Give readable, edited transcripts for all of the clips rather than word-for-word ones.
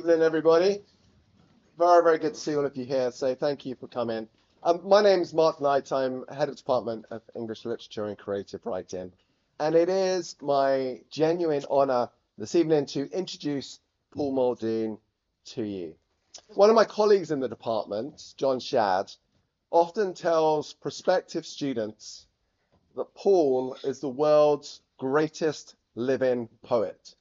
Evening, everybody. Very, very good to see all of you here. So thank you for coming. My name's Mark Knight. I'm Head of Department of English Literature and Creative Writing. And it is my genuine honour this evening to introduce Paul Muldoon to you. One of my colleagues in the department, John Shadd, often tells prospective students that Paul is the world's greatest living poet.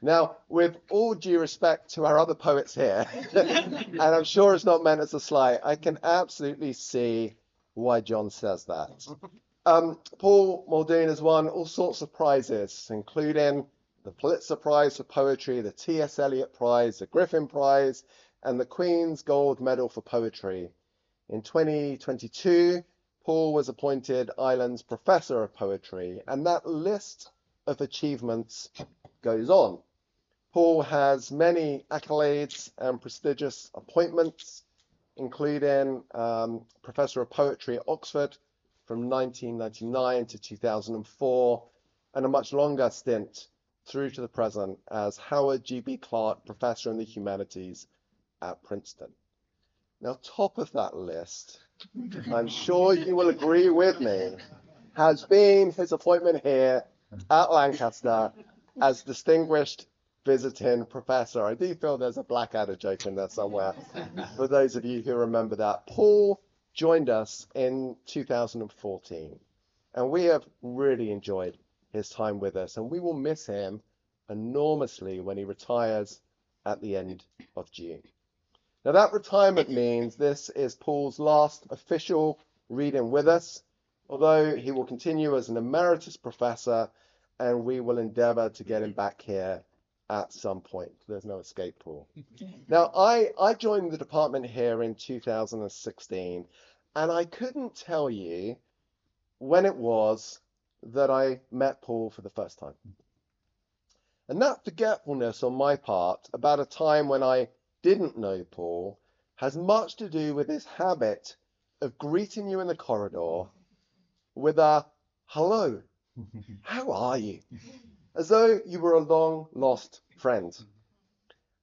Now, with all due respect to our other poets here, and I'm sure it's not meant as a slight, I can absolutely see why John says that. Paul Muldoon has won all sorts of prizes, including the Pulitzer Prize for Poetry, the T.S. Eliot Prize, the Griffin Prize, and the Queen's Gold Medal for Poetry. In 2022, Paul was appointed Ireland's Professor of Poetry, and that list of achievements goes on. Paul has many accolades and prestigious appointments, including Professor of Poetry at Oxford from 1999 to 2004, and a much longer stint through to the present as Howard G.B. Clark Professor in the Humanities at Princeton. Now, top of that list, I'm sure you will agree with me, has been his appointment here at Lancaster as Distinguished Visiting Professor. I do feel there's a Blackadder joke in there somewhere, for those of you who remember that. Paul joined us in 2014, and we have really enjoyed his time with us, and we will miss him enormously when he retires at the end of June. Now, that retirement means this is Paul's last official reading with us, although he will continue as an emeritus professor, and we will endeavour to get him back here at some point. There's no escape, Paul. Now, I joined the department here in 2016, and I couldn't tell you when it was that I met Paul for the first time. And that forgetfulness on my part about a time when I didn't know Paul has much to do with his habit of greeting you in the corridor with a hello, how are you? As though you were a long lost friend.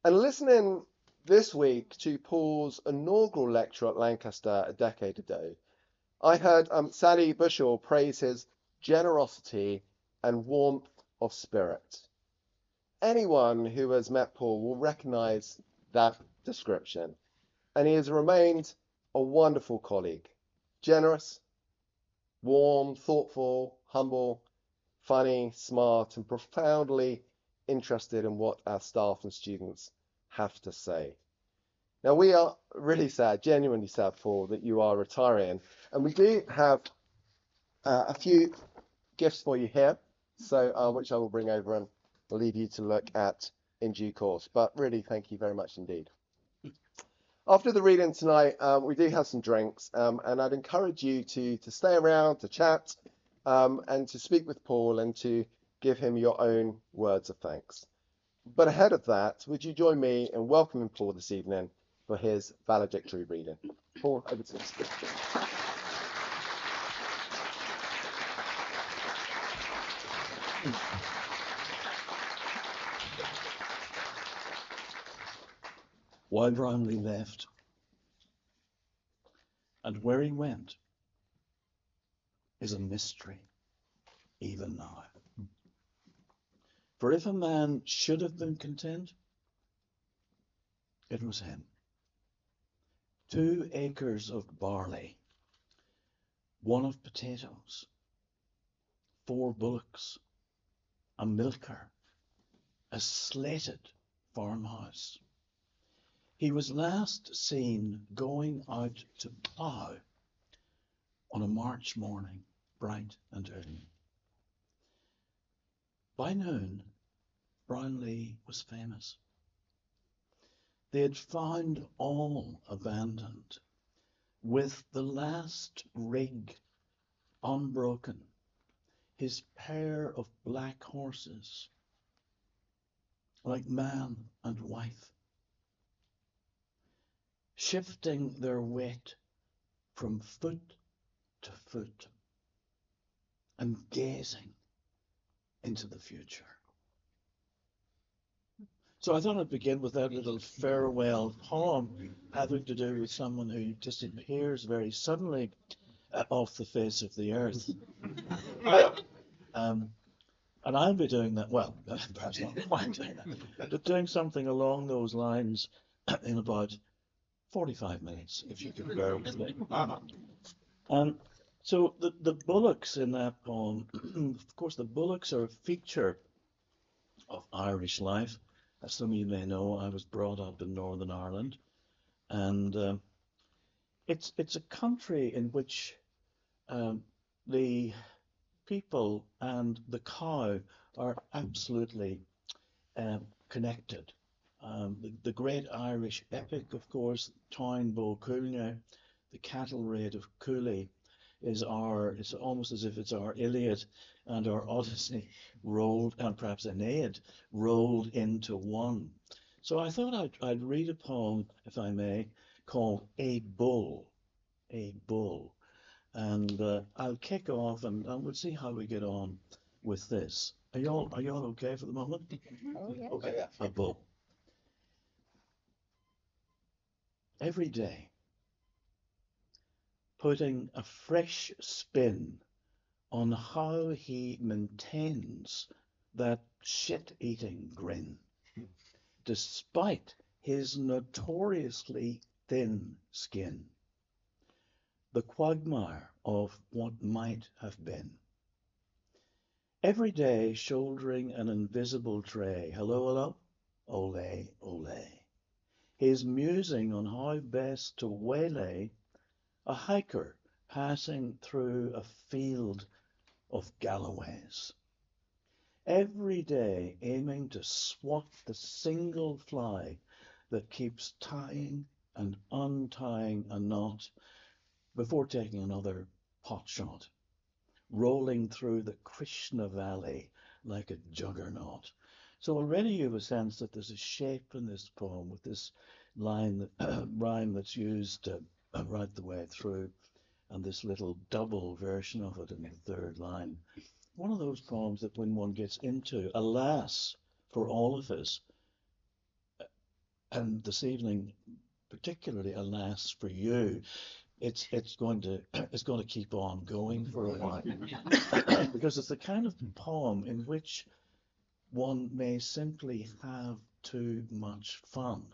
And listening this week to Paul's inaugural lecture at Lancaster a decade ago, I heard Sally Bushell praise his generosity and warmth of spirit. Anyone who has met Paul will recognise that description, and he has remained a wonderful colleague, generous, warm, thoughtful, humble, funny, smart, and profoundly interested in what our staff and students have to say. Now, we are really sad, genuinely sad, Paul, that you are retiring, and we do have a few gifts for you here, so which I will bring over and leave you to look at in due course. But really, thank you very much indeed. After the reading tonight, we do have some drinks, and I'd encourage you to stay around, to chat, and to speak with Paul and to give him your own words of thanks. But ahead of that, would you join me in welcoming Paul this evening for his valedictory reading? Paul, over to you. Why Brownlee left, and where he went, is a mystery even now. For if a man should have been content, it was him. 2 acres of barley, 1 of potatoes, 4 bullocks, a milker, a slated farmhouse. He was last seen going out to plough on a March morning, bright and early. By noon, Brownlee was famous. They had found all abandoned, with the last rig unbroken, his pair of black horses, like man and wife, shifting their weight from foot to foot and gazing into the future. So I thought I'd begin with that little farewell poem having to do with someone who disappears very suddenly off the face of the earth. Um, and I'll be doing that, well, perhaps not quite doing that, but doing something along those lines in about 45 minutes, if you can bear with me. Um, so the bullocks in that poem, of course, the bullocks are a feature of Irish life. As some of you may know, I was brought up in Northern Ireland, and it's a country in which um, the people and the cow are absolutely connected. The great Irish epic, of course, Táin Bó Cúailnge, the cattle raid of Cooley, it's almost as if it's our Iliad and our Odyssey rolled, and perhaps Aeneid rolled into one. So I thought I'd read a poem, if I may, called A Bull. A Bull. And I'll kick off and we'll see how we get on with this. Are you all okay for the moment? Oh, yeah. Okay, a bull. Every day, putting a fresh spin on how he maintains that shit-eating grin, despite his notoriously thin skin, the quagmire of what might have been. Every day shouldering an invisible tray, hello, hello, ole, ole. His musing on how best to waylay a hiker passing through a field of Galloways. Every day aiming to swat the single fly that keeps tying and untying a knot before taking another pot shot, rolling through the Krishna Valley like a juggernaut. So already you have a sense that there's a shape in this poem with this rhyme that's used right the way through, and this little double version of it in the third line. One of those poems that when one gets into, alas, for all of us, and this evening particularly alas for you, it's going to it's going to keep on going for a while because it's the kind of poem in which one may simply have too much fun,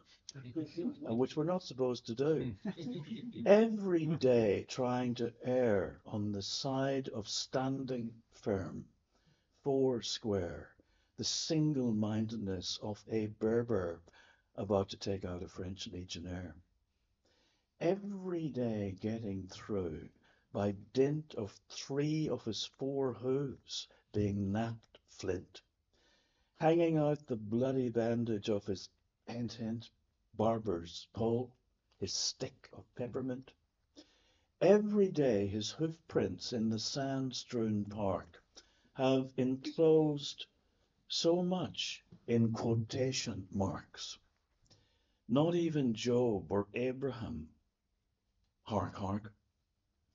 which we're not supposed to do. Every day trying to err on the side of standing firm, four square, the single-mindedness of a Berber about to take out a French legionnaire. Every day getting through by dint of three of his four hooves being knapped flint, hanging out the bloody bandage of his hint barber's pole, his stick of peppermint. Every day his hoof prints in the sand-strewn park have enclosed so much in quotation marks. Not even Job or Abraham, hark, hark,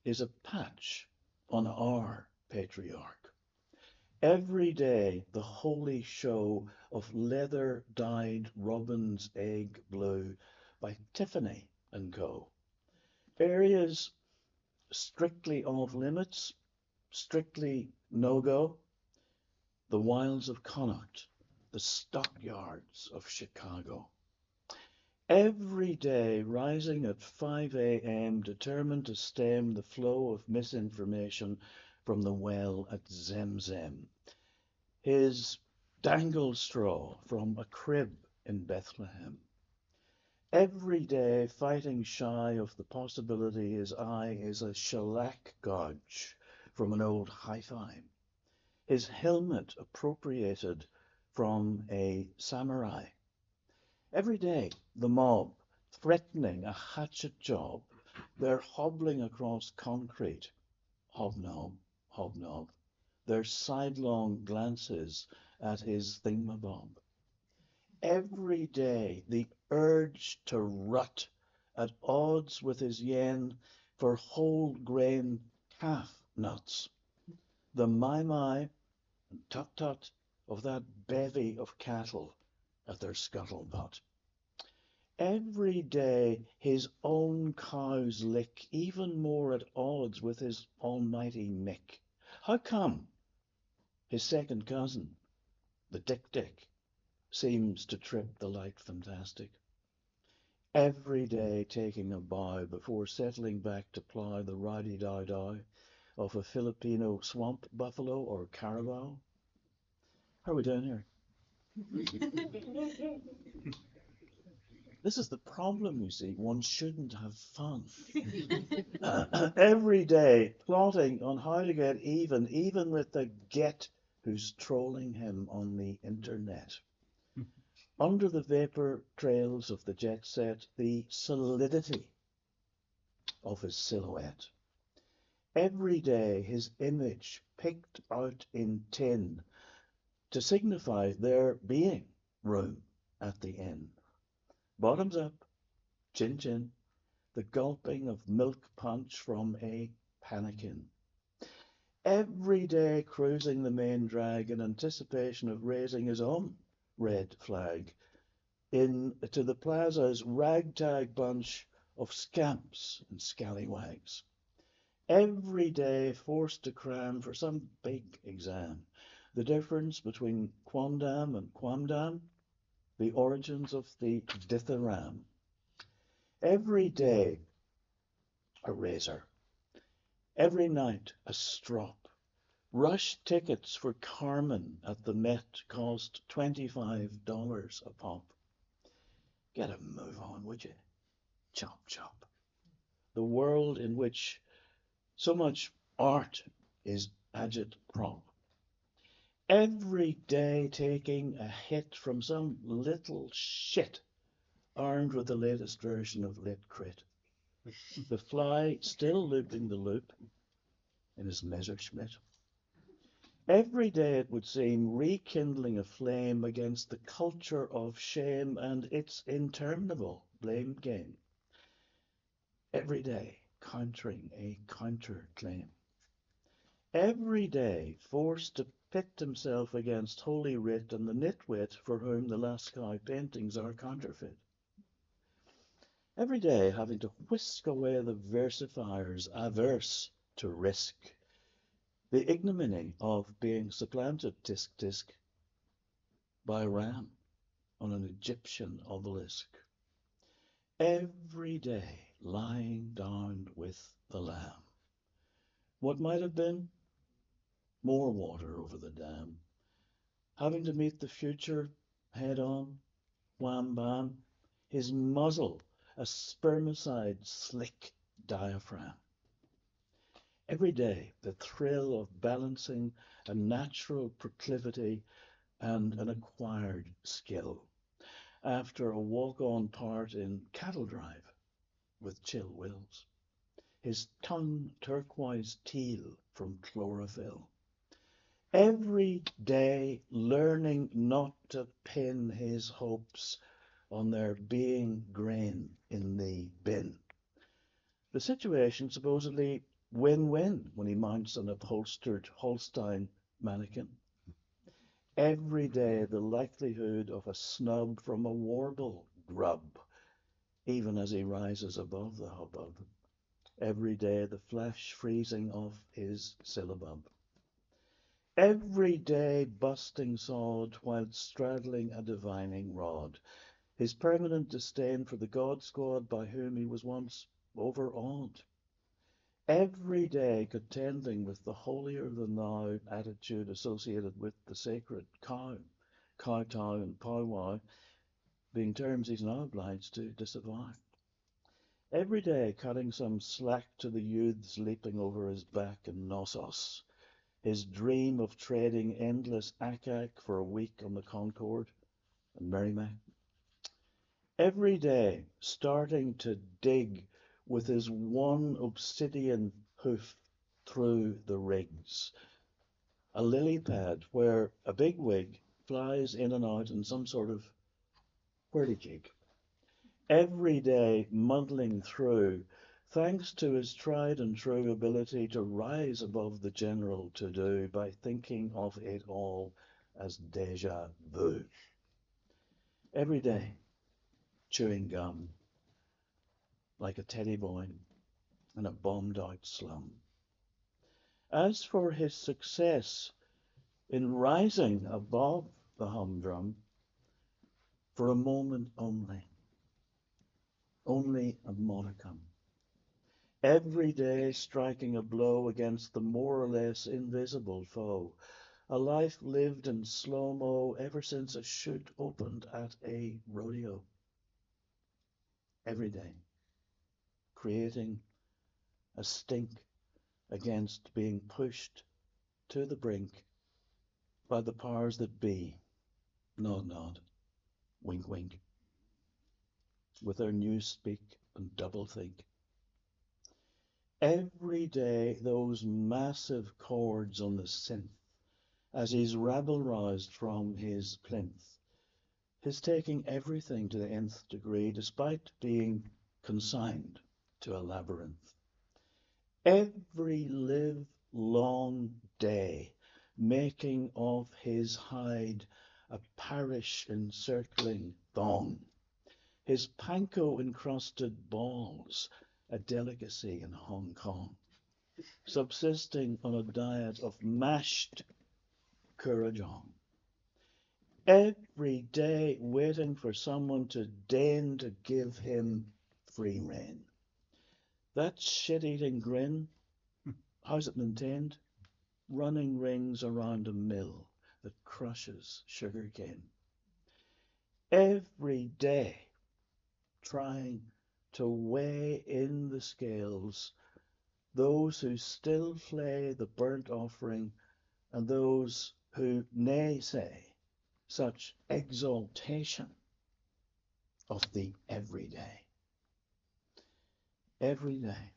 is a patch on our patriarch. Every day the holy show of leather-dyed robin's egg blue by Tiffany and Co. Areas strictly off limits, strictly no-go, the wilds of Connacht, the stockyards of Chicago. Every day rising at 5 a.m. determined to stem the flow of misinformation from the well at Zemzem. His dangle straw from a crib in Bethlehem. Every day fighting shy of the possibility his eye is a shellac gouge from an old hi-fi. His helmet appropriated from a samurai. Every day the mob threatening a hatchet job, they're hobbling across concrete, hobnob, hobnob, their sidelong glances at his thingamabob. Every day the urge to rut at odds with his yen for whole grain calf nuts. The my and tut tut of that bevy of cattle at their scuttlebutt. Every day his own cows lick, even more at odds with his almighty Mick. How come his second cousin, the Dick, seems to trip the light fantastic? Every day taking a bow before settling back to plough the rowdy-dow-dow of a Filipino swamp buffalo or carabao? How are we doing here? This is the problem, you see. One shouldn't have fun. Every day plotting on how to get even with the get who's trolling him on the internet. Under the vapor trails of the jet set, the solidity of his silhouette. Every day his image picked out in tin to signify there being room at the inn. Bottoms up, chin chin, the gulping of milk punch from a pannikin. Every day cruising the main drag in anticipation of raising his own red flag into the plaza's ragtag bunch of scamps and scallywags. Every day forced to cram for some big exam. The difference between quondam and quamdam, the origins of the dithyramb. Every day a razor, every night a strop. Rush tickets for Carmen at the Met cost $25 a pop. Get a move on, would you? Chop, chop. The world in which so much art is agitprop. Every day taking a hit from some little shit armed with the latest version of Lit Crit. The fly still looping the loop in his Messerschmitt. Every day, it would seem, rekindling a flame against the culture of shame and its interminable blame game. Every day, countering a counterclaim. Every day, forced to pit himself against Holy Writ and the nitwit for whom the Lascaux paintings are counterfeit. Every day, having to whisk away the versifiers averse to risk. The ignominy of being supplanted, tisk tisk, by a ram on an Egyptian obelisk. Every day lying down with the lamb. What might have been? More water over the dam. Having to meet the future head on, wham bam, his muzzle a spermicide slick diaphragm. Every day the thrill of balancing a natural proclivity and an acquired skill after a walk-on part in Cattle Drive with Chill Wills. His tongue turquoise teal from chlorophyll. Every day learning not to pin his hopes on there being grain in the bin. The situation supposedly win-win when he mounts an upholstered Holstein mannequin. Every day the likelihood of a snub from a warble grub, even as he rises above the hubbub. Every day the flash freezing of his syllabub. Every day busting sod while straddling a divining rod. His permanent disdain for the God Squad by whom he was once overawed. Every day contending with the holier-than-thou attitude associated with the sacred cow, kowtow and powwow, being terms he's now obliged to disavow. Every day cutting some slack to the youths leaping over his back in Knossos, his dream of trading endless ack-ack for a week on the Concorde and Merrimack. Every day starting to dig with his one obsidian hoof through the rigs. A lily pad where a big wig flies in and out in some sort of whirligig. Every day muddling through, thanks to his tried and true ability to rise above the general to-do by thinking of it all as déjà vu. every day chewing gum like a teddy boy in a bombed out slum. As for his success in rising above the humdrum, for a moment only a modicum, every day striking a blow against the more or less invisible foe, a life lived in slow-mo ever since a chute opened at a rodeo, every day, creating a stink against being pushed to the brink by the powers that be. Nod, nod, wink, wink, with their newspeak and doublethink. Every day, those massive chords on the synth, as he's rabble-roused from his plinth, his taking everything to the nth degree, despite being consigned to a labyrinth. Every live long day, making of his hide a parish encircling thong, his panko encrusted balls a delicacy in Hong Kong, subsisting on a diet of mashed kurrajong. Every day waiting for someone to deign to give him free rein. That shit-eating grin, how's it maintained? Running rings around a mill that crushes sugarcane. Every day trying to weigh in the scales those who still flay the burnt offering and those who naysay such exaltation of the everyday. Every day,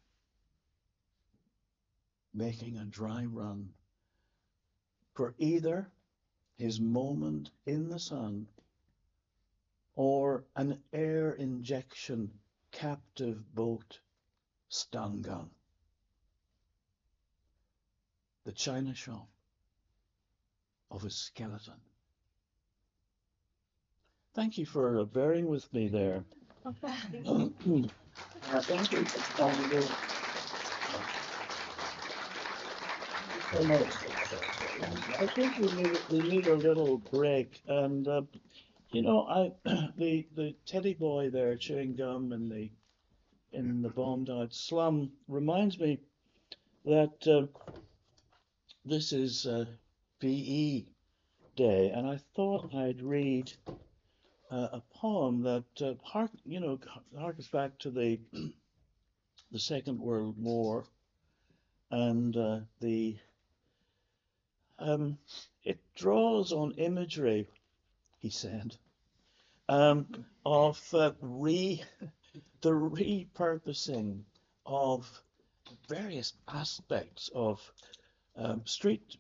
making a dry run for either his moment in the sun or an air injection captive bolt stun gun. The china shop of a skeleton. Thank you for bearing with me there. Thank you. I think we need a little break, and you know, the teddy boy there chewing gum in the bombed out slum reminds me that this is PE day, and I thought I'd read a poem that harkens back to the Second World War, and it draws on imagery, he said, of the repurposing of various aspects of street.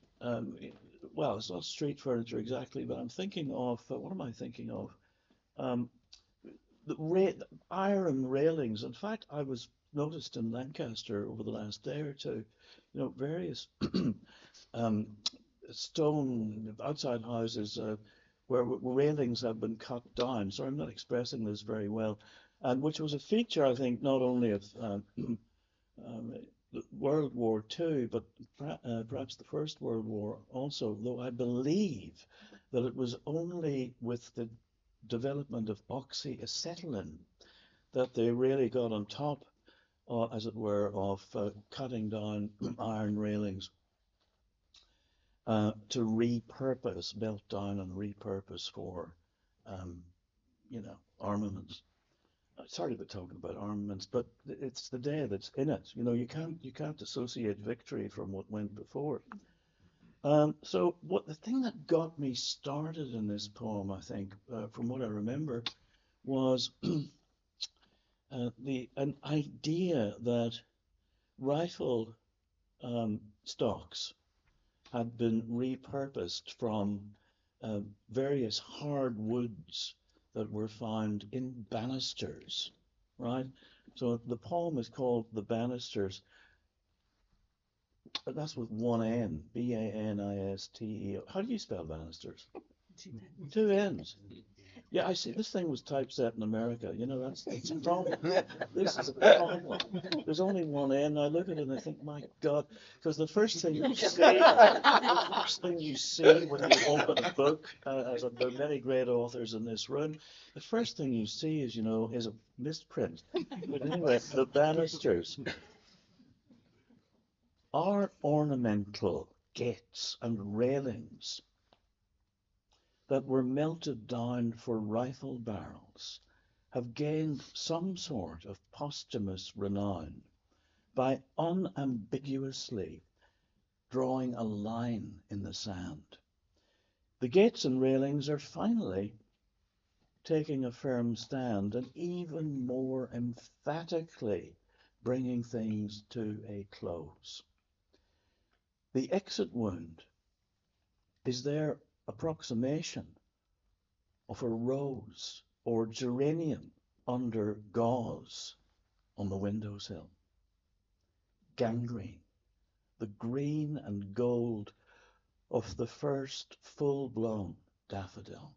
Well, it's not street furniture exactly, but I'm thinking of what am I thinking of? The iron railings. In fact, I was noticed in Lancaster over the last day or two, various um, stone outside houses where railings have been cut down. So I'm not expressing this very well, and which was a feature, I think, not only of World War II, but perhaps the First World War also, though I believe that it was only with the development of oxyacetylene that they really got on top, as it were, of cutting down iron railings to repurpose, melt down and repurpose for, armaments. Sorry about talking about armaments, but it's the day that's in it. You can't dissociate victory from what went before. So the thing that got me started in this poem, I think, from what I remember, was an idea that rifle stocks had been repurposed from various hard woods that were found in banisters, right? So the poem is called The Banisters. That's with one N, Baniste. How do you spell banisters? Two N's. Yeah, I see. This thing was typeset in America. You know, it's a problem. This is a problem. There's only one N. I look at it and I think, my God, because the first thing you see when you open a book, as there are many great authors in this room, the first thing you see is, is a misprint. But anyway, the banisters are ornamental gates and railings that were melted down for rifle barrels have gained some sort of posthumous renown by unambiguously drawing a line in the sand. The gates and railings are finally taking a firm stand and even more emphatically bringing things to a close. The exit wound is their approximation of a rose or geranium under gauze on the windowsill. Gangrene, the green and gold of the first full-blown daffodil.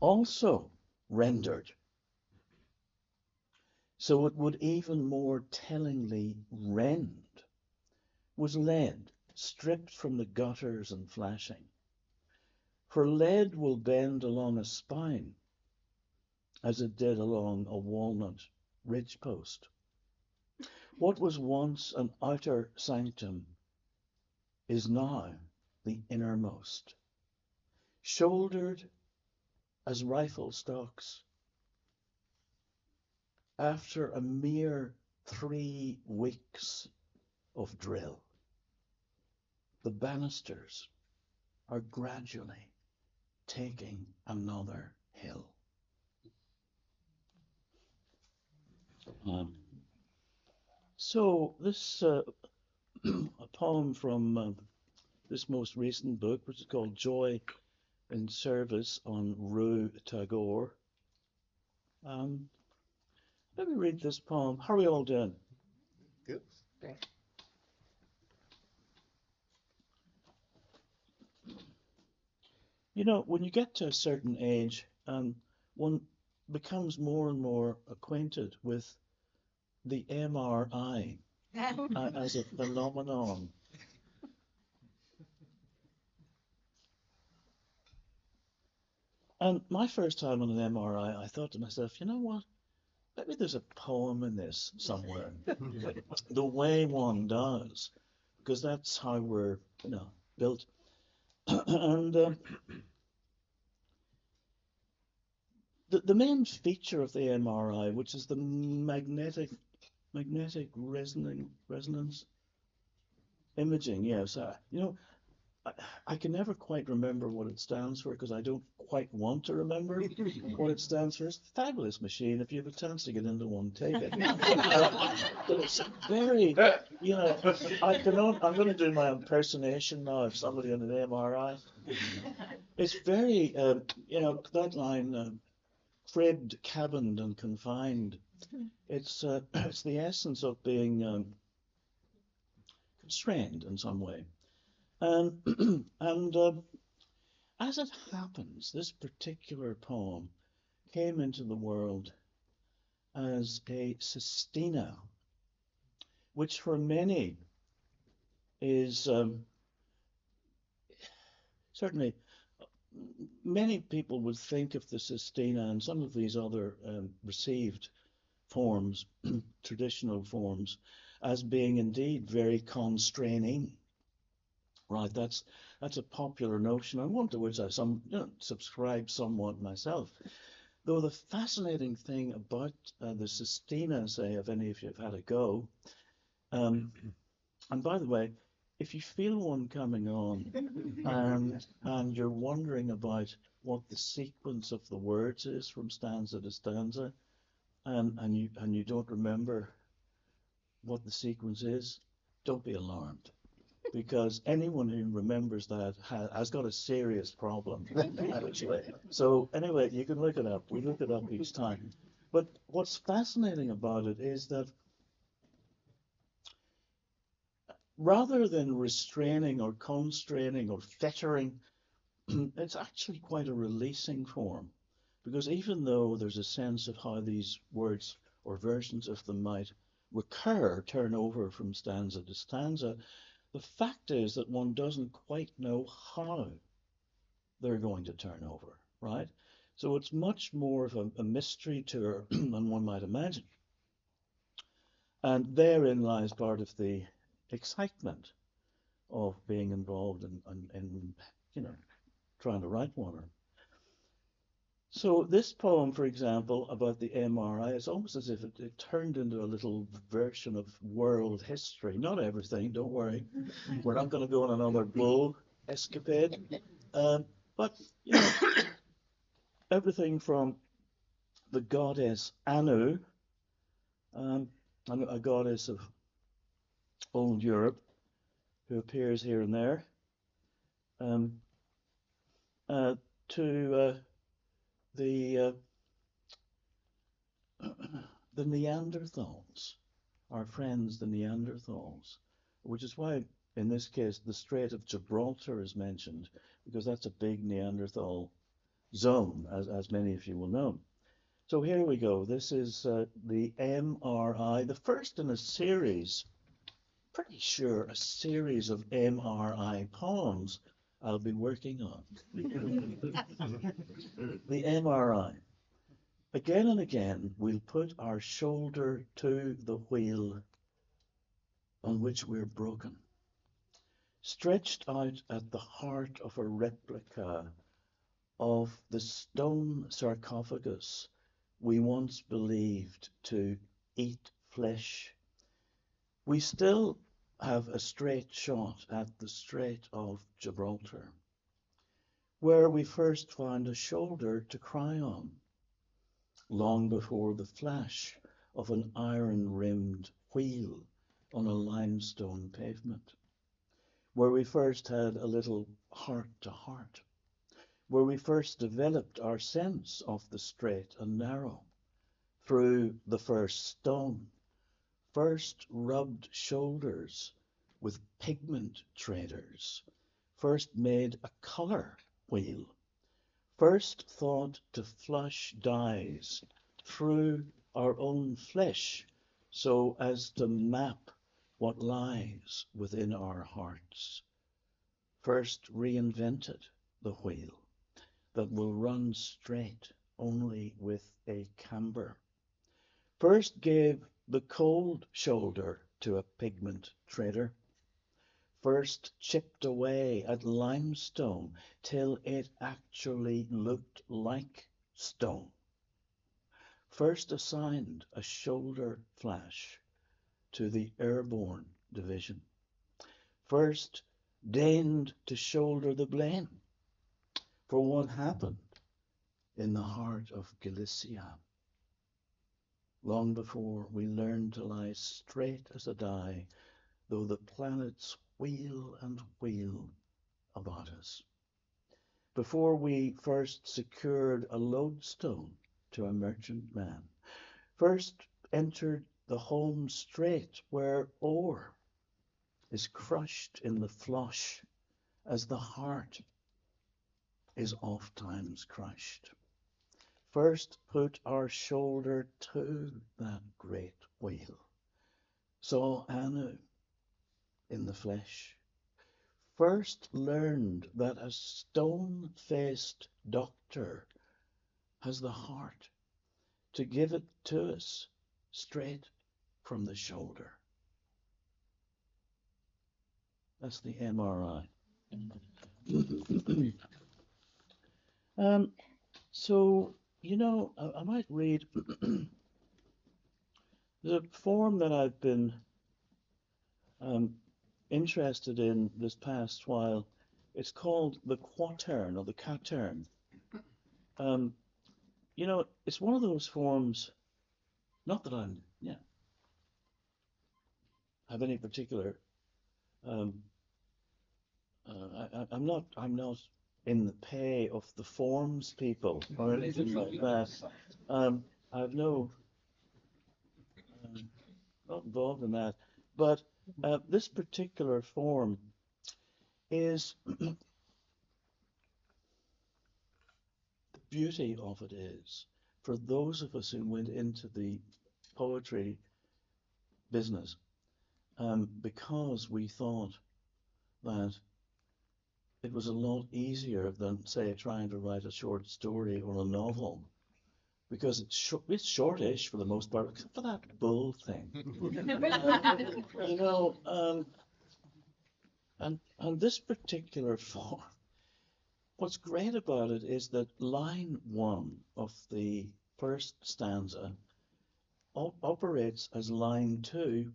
Also rendered so it would even more tellingly rend was lead stripped from the gutters and flashing. For lead will bend along a spine as it did along a walnut ridge post. What was once an outer sanctum is now the innermost, shouldered as rifle stocks after a mere 3 weeks of drill. The banisters are gradually taking another hill. So this a poem from this most recent book, which is called Joy in Service on Rue Tagore. Let me read this poem. How are we all doing? Good. Okay. You know, when you get to a certain age, one becomes more and more acquainted with the MRI as a phenomenon. And my first time on an MRI, I thought to myself, you know what? Maybe there's a poem in this somewhere. The way one does, because that's how we're, built. And the main feature of the MRI, which is the magnetic resonance imaging, yes. I can never quite remember what it stands for because I don't quite want to remember what it stands for. It's a fabulous machine. If you have a chance to get into one, take it. But it's very, I'm going to do my impersonation now of somebody on an MRI. It's very, that line, cribbed, cabined, and confined. It's the essence of being constrained in some way. And as it happens, this particular poem came into the world as a sestina, which for many is certainly many people would think of the sestina and some of these other received forms, traditional forms, as being indeed very constraining. Right, that's a popular notion, and one to which I subscribe somewhat myself. Though the fascinating thing about the sestina, say, if any of you have had a go, and by the way, if you feel one coming on, and you're wondering about what the sequence of the words is from stanza to stanza, and you don't remember what the sequence is, don't be alarmed. Because anyone who remembers that has got a serious problem, actually. So anyway, you can look it up. We look it up each time. But what's fascinating about it is that rather than restraining or constraining or fettering it's actually quite a releasing form, because even though there's a sense of how these words or versions of them might recur, turn over from stanza to stanza, the fact is that one doesn't quite know how they're going to turn over, right? So it's much more of a mystery tour than one might imagine. And therein lies part of the excitement of being involved in you know, trying to write one. So this poem, for example, about the MRI, it's almost as if it turned into a little version of world history. Not everything, don't worry. We're not going to go on another bull escapade. But, you know, everything from the goddess Anu, um, a goddess of old Europe, who appears here and there, um, uh, to the the Neanderthals, our friends, the Neanderthals, which is why, in this case, the Strait of Gibraltar is mentioned, because that's a big Neanderthal zone, as many of you will know. So here we go. This is the MRI, the first in a series, pretty sure a series of MRI poems I'll be working on. The MRI. Again and again, we'll put our shoulder to the wheel on which we're broken, stretched out at the heart of a replica of the stone sarcophagus we once believed to eat flesh. We still have a straight shot at the Strait of Gibraltar, where we first found a shoulder to cry on, long before the flash of an iron-rimmed wheel on a limestone pavement, where we first had a little heart-to-heart, where we first developed our sense of the straight and narrow, through the first stone, first rubbed shoulders with pigment traders, first made a colour wheel, first thought to flush dyes through our own flesh so as to map what lies within our hearts, first reinvented the wheel that will run straight only with a camber, first gave the cold shoulder to a pigment trader, first chipped away at limestone till it actually looked like stone, first assigned a shoulder flash to the airborne division, first deigned to shoulder the blame for what happened in the heart of Galicia, long before we learned to lie straight as a die, though the planets wheel and wheel about us, before we first secured a lodestone to a merchant man, first entered the home strait where ore is crushed in the flush as the heart is oft times crushed, first put our shoulder to that great wheel, saw Anu in the flesh, first learned that a stone-faced doctor has the heart to give it to us straight from the shoulder. That's the MRI. So, you know, I might read the form that I've been interested in this past while. It's called the quatern or the quatern. You know, it's one of those forms, not that I'm, yeah, have any particular, um, I'm not in the pay of the forms people or anything like that. I've no, not involved in that. But this particular form is beauty of it is, for those of us who went into the poetry business, because we thought that it was a lot easier than, say, trying to write a short story or a novel, because it's shortish for the most part, except for that bull thing. You know, and this particular form, what's great about it is that line 1 of the first stanza operates as line 2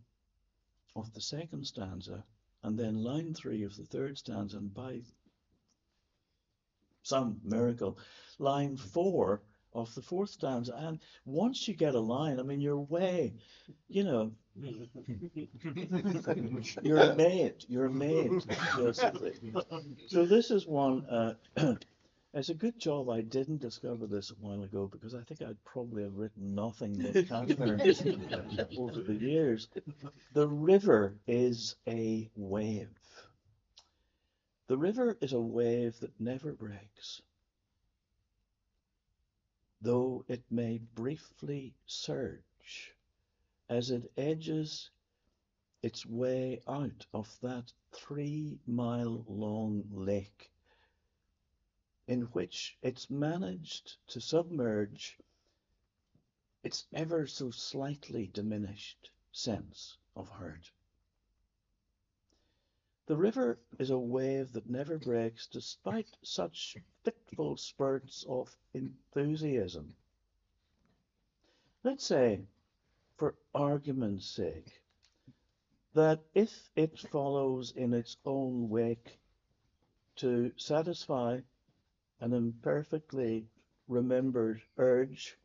of the second stanza, and then line 3 of the third stanza, and by some miracle, line 4 of the fourth stanza. And once you get a line, I mean, you're way, you know, you're made, basically. So this is one, it's a good job I didn't discover this a while ago, because I think I'd probably have written nothing but patterns over the years. The river is a wave. The river is a wave that never breaks, though it may briefly surge as it edges its way out of that 3-mile-long lake in which it's managed to submerge its ever so slightly diminished sense of hurt. The river is a wave that never breaks despite such fitful spurts of enthusiasm. Let's say, for argument's sake, that if it follows in its own wake to satisfy an imperfectly remembered urge,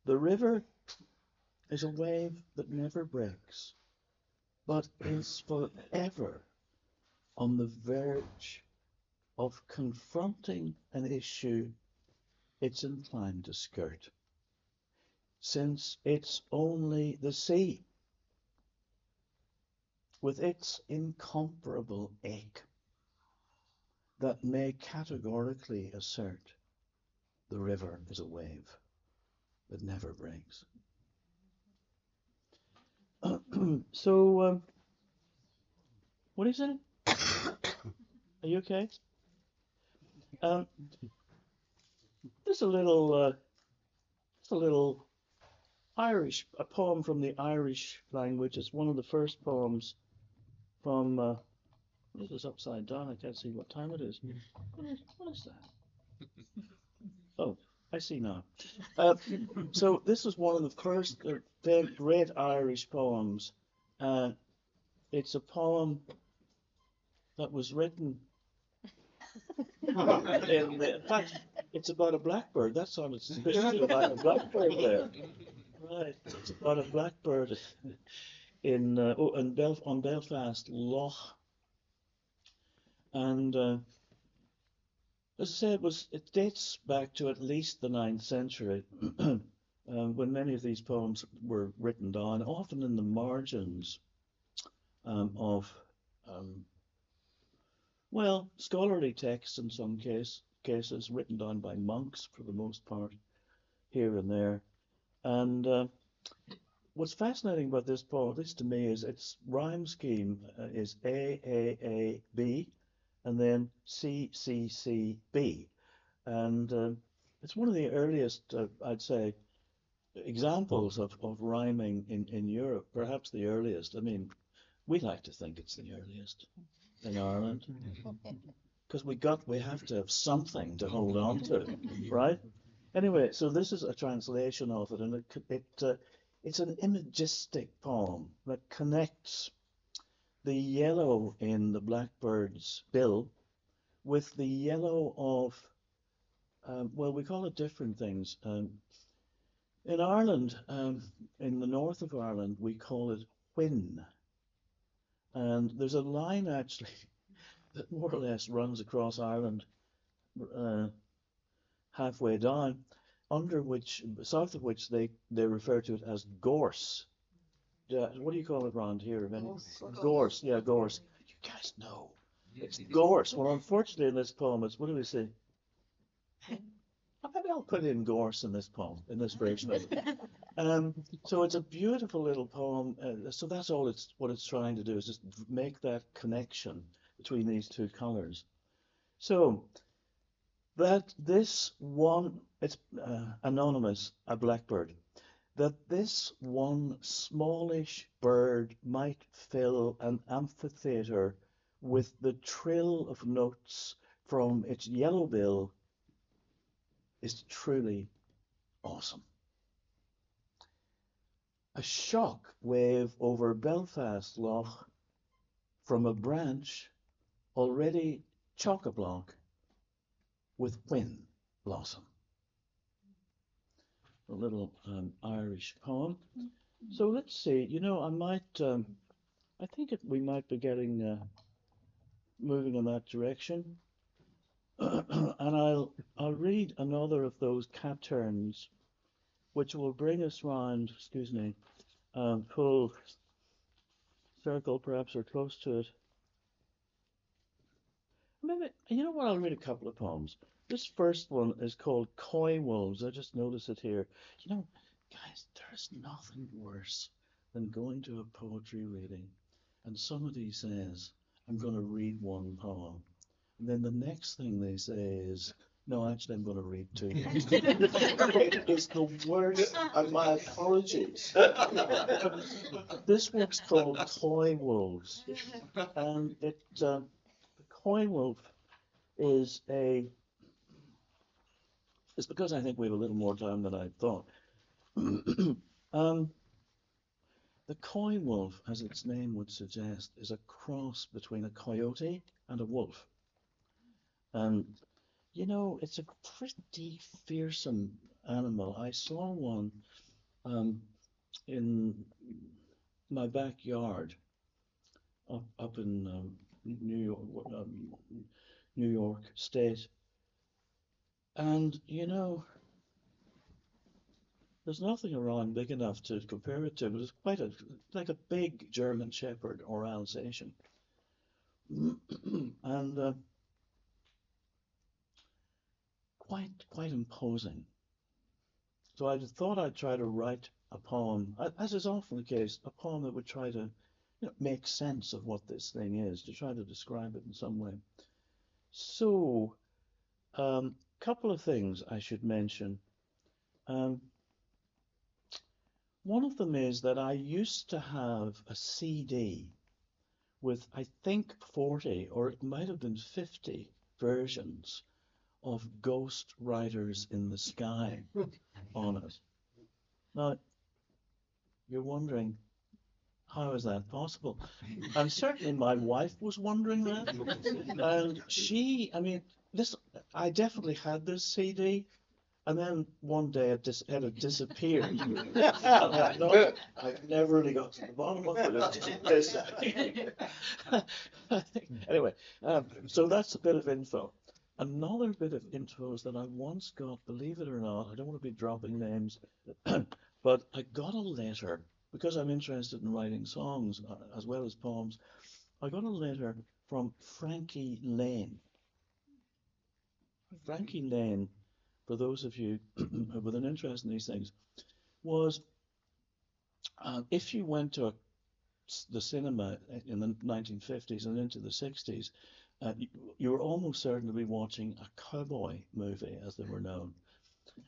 the river is a wave that never breaks, but is forever on the verge of confronting an issue it's inclined to skirt, since it's only the sea, with its incomparable ache, that may categorically assert the river is a wave that never breaks. So, what do you say? Are you okay? This is a little Irish, a poem from the Irish language. It's one of the first poems from. This is upside down. I can't see what time it is. What is that? Oh, I see now. So this is one of the first great Irish poems. It's a poem that was written. In fact, it's about a blackbird. That sounded suspiciously like a blackbird there. Right, it's about a blackbird on Belfast Lough, and as I say, it dates back to at least the 9th century, when many of these poems were written down, often in the margins of scholarly texts in some cases, written down by monks for the most part, here and there. And what's fascinating about this poem, at least to me, is its rhyme scheme is A, A, A, B, and then C, C, C, B. And it's one of the earliest, I'd say, examples of rhyming in Europe, perhaps the earliest. I mean, we like to think it's the earliest in Ireland, because we have to have something to hold on to, right? Anyway, so this is a translation of it, and it's an imagistic poem that connects the yellow in the blackbird's bill with the yellow of, we call it different things. In Ireland, in the north of Ireland, we call it whin. And there's a line actually that more or less runs across Ireland halfway down, south of which they refer to it as gorse. What do you call it around here? Gorse, yeah, gorse. You guys know. It's gorse. Well, unfortunately, in this poem, it's what do we say? Maybe I'll put in gorse in this poem, in this version of it. So it's a beautiful little poem. So that's all it's what it's trying to do is just make that connection between these two colors. So that this one, it's anonymous, a blackbird, that this one smallish bird might fill an amphitheater with the trill of notes from its yellow bill is truly awesome. A shock wave over Belfast Loch from a branch already chock-a-block with wind blossom. A little Irish poem. So let's see, you know, I think we might be getting moving in that direction. And I'll read another of those cat turns, which will bring us round, excuse me, full circle perhaps or close to it. Maybe, you know what, I'll read a couple of poems. This first one is called Coy Wolves. I just noticed it here. You know, guys, there's nothing worse than going to a poetry reading and somebody says, I'm going to read one poem. And then the next thing they say is, no, actually, I'm going to read two. It's the worst, and my apologies. This one's called Coy Wolves. And the Coy Wolf is it's because I think we have a little more time than I thought. The coy wolf, as its name would suggest, is a cross between a coyote and a wolf. And, you know, it's a pretty fearsome animal. I saw one in my backyard up in New York State. And, you know, there's nothing around big enough to compare it to, but it's quite like a big German Shepherd or Alsatian. And quite imposing. So I thought I'd try to write a poem, as is often the case, a poem that would try to make sense of what this thing is, to try to describe it in some way. So, couple of things I should mention. One of them is that I used to have a CD with, I think, 40 or it might have been 50 versions of Ghost Riders in the Sky on it. Now, you're wondering, how is that possible? And certainly my wife was wondering that. And I mean, I definitely had this CD. And then one day it had disappeared. I never really got to the bottom of it. It just disappeared. Anyway, so that's a bit of info. Another bit of info is that I once got, believe it or not, I don't want to be dropping names, but I got a letter, because I'm interested in writing songs as well as poems, I got a letter from Frankie Lane. Frankie Lane, for those of you with an interest in these things, was if you went to the cinema in the 1950s and into the 60s, you were almost certain to be watching a cowboy movie, as they were known.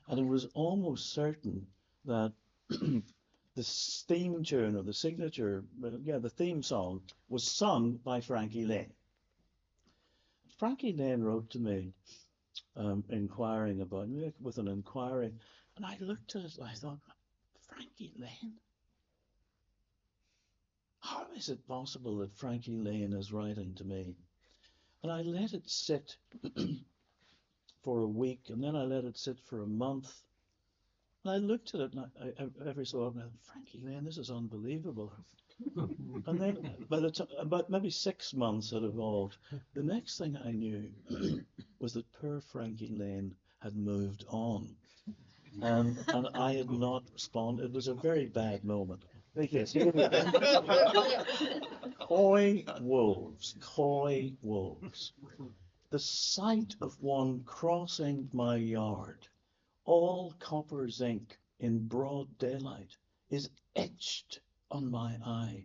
And it was almost certain that the theme tune or the signature, the theme song was sung by Frankie Lane. Frankie Lane wrote to me inquiring about me with an inquiry, and I looked at it and I thought, Frankie Lane? How is it possible that Frankie Lane is writing to me? And I let it sit for a week, and then I let it sit for a month. And I looked at it, and every so often, I thought, Frankie Lane, this is unbelievable. And then, by the time, about maybe 6 months had evolved, the next thing I knew was that poor Frankie Lane had moved on. And I had not responded. It was a very bad moment. Yes. coy wolves. The sight of one crossing my yard, all copper zinc in broad daylight, is etched on my eye.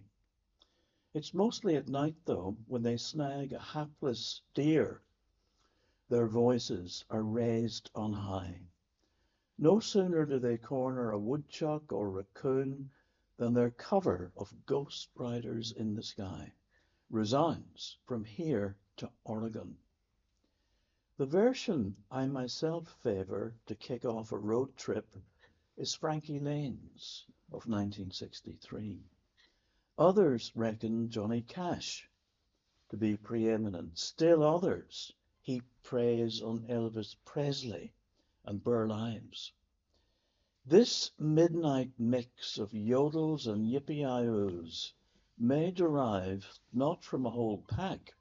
It's mostly at night, though, when they snag a hapless deer. Their voices are raised on high. No sooner do they corner a woodchuck or raccoon than their cover of ghost riders in the sky resounds from here to Oregon. The version I myself favour to kick off a road trip is Frankie Lane's of 1963. Others reckon Johnny Cash to be preeminent. Still others heap praise on Elvis Presley and Burl Ives. This midnight mix of yodels and yippee-i-oos may derive not from a whole pack,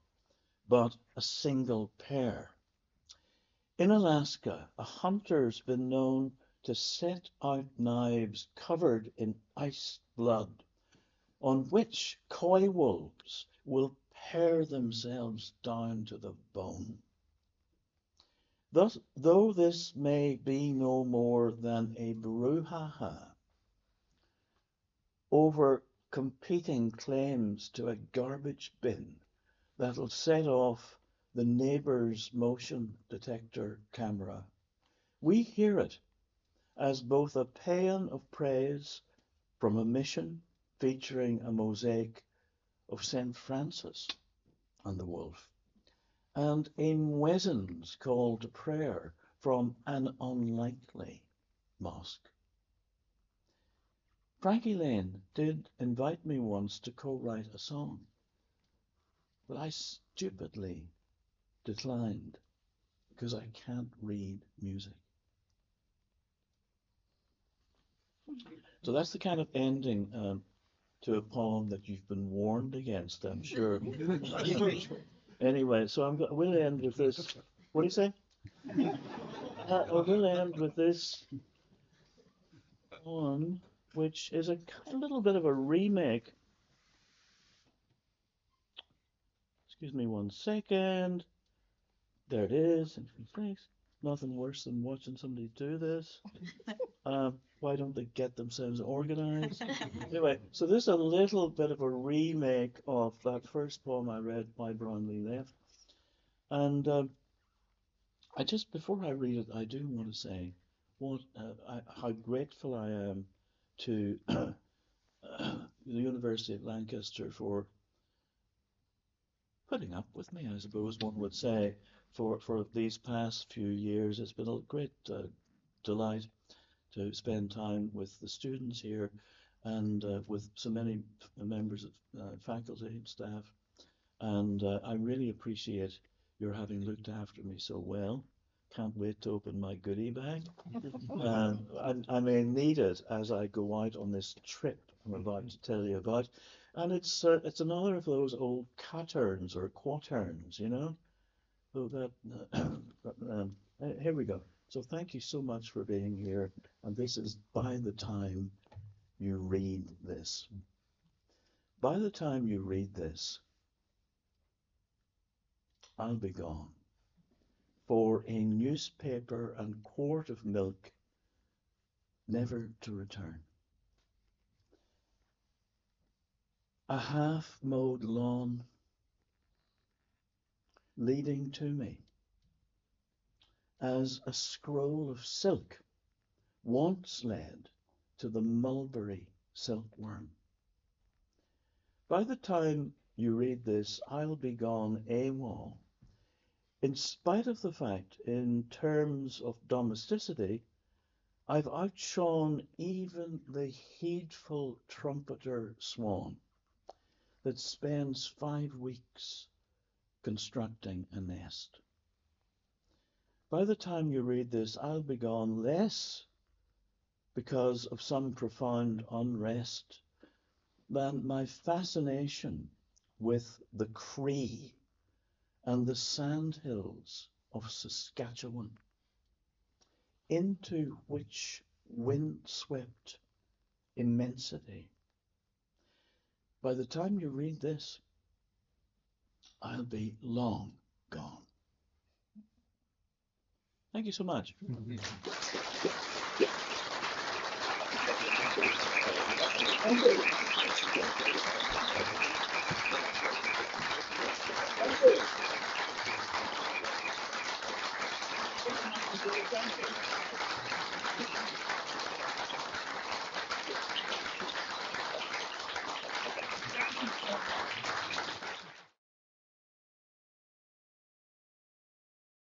but a single pair. In Alaska, a hunter's been known to set out knives covered in iced blood, on which coy wolves will pare themselves down to the bone. Thus, though this may be no more than a brouhaha over competing claims to a garbage bin that'll set off the neighbour's motion detector camera, we hear it as both a paean of praise from a mission featuring a mosaic of St. Francis and the wolf, and a muezzin's call to prayer from an unlikely mosque. Frankie Lane did invite me once to co-write a song, but I stupidly declined because I can't read music. So that's the kind of ending to a poem that you've been warned against, I'm sure. Anyway, so we'll end with this. What do you say? We'll end with this one, which is a little bit of a remake. Excuse me 1 second. There it is. Nothing worse than watching somebody do this. Why don't they get themselves organized? Anyway, so this is a little bit of a remake of that first poem I read, Why Brownlee Left. And I just, before I read it, I do want to say how grateful I am to the University of Lancaster for putting up with me, I suppose one would say, for these past few years. It's been a great delight to spend time with the students here and with so many members of faculty and staff. And I really appreciate your having looked after me so well. Can't wait to open my goodie bag. I may need it as I go out on this trip I'm about to tell you about. And it's another of those old quaterns or quaterns, you know. So here we go. So thank you so much for being here. And this is by the time you read this. By the time you read this, I'll be gone. For a newspaper and quart of milk, never to return. A half-mowed lawn leading to me as a scroll of silk once led to the mulberry silkworm. By the time you read this, I'll be gone AWOL, in spite of the fact, in terms of domesticity, I've outshone even the heedful trumpeter swan that spends 5 weeks constructing a nest. By the time you read this, I'll be gone less because of some profound unrest than my fascination with the Cree and the sandhills of Saskatchewan, into which wind-swept immensity. By the time you read this, I'll be long gone. Thank you so much.